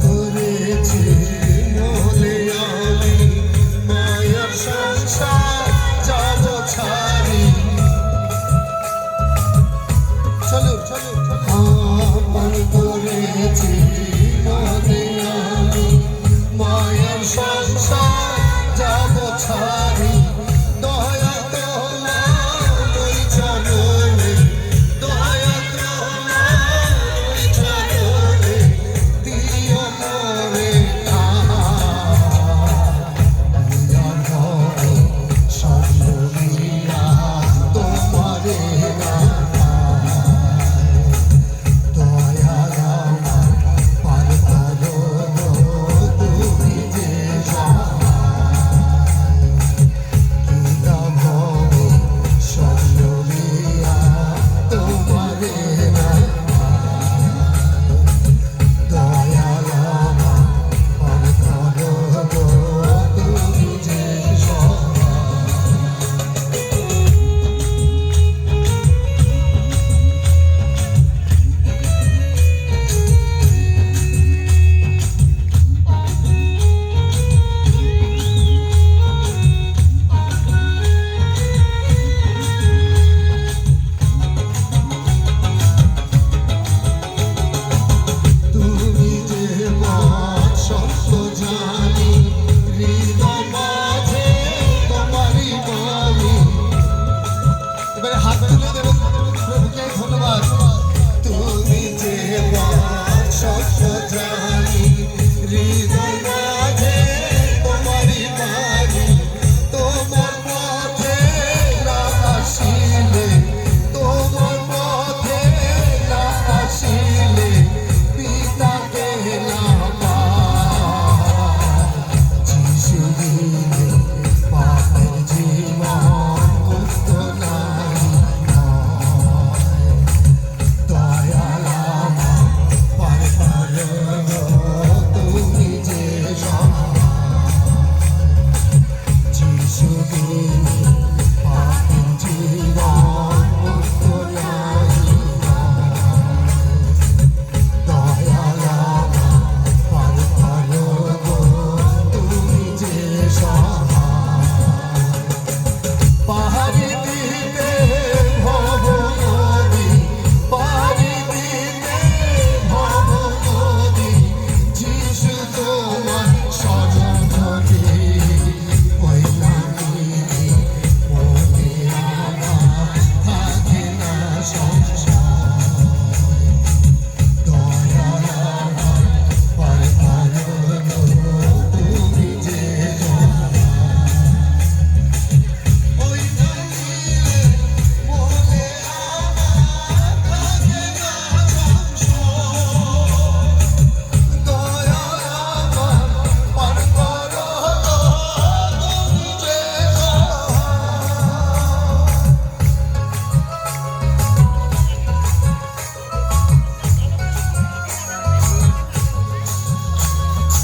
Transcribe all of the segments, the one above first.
করেছি মনে আমি মায়ার সংসার যাব ছাড়ি। চলো চলো আপন করেছি মনে আমি মায়ার সংসার যাব ছাড়ি। দয়া তোমার ওই চরণে, দয়া তোমার ওই চরণে দিও মোরে সর্বলীলা তোমারে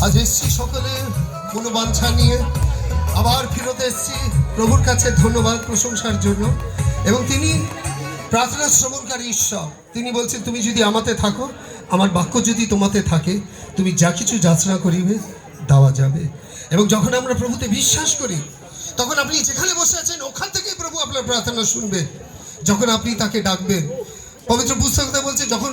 আজ এসছি সকলের মনোবাঞ্ছা নিয়ে, আবার ফিরতে এসছি প্রভুর কাছে ধন্যবাদ প্রশংসার জন্য। এবং তিনি প্রার্থনা শ্রবণকারী ঈশ্বর, তিনি বলছেন তুমি যদি আমাতে থাকো, আমার বাক্য যদি তোমাতে থাকে, তুমি যা কিছু যাচনা করিবে দেওয়া যাবে। এবং যখন আমরা প্রভুতে বিশ্বাস করি, তখন আপনি যেখানে বসে আছেন ওখান থেকেই প্রভু আপনার প্রার্থনা শুনবে। যখন আপনি তাকে ডাকবেন, পবিত্র পুস্তকতে বলছে যখন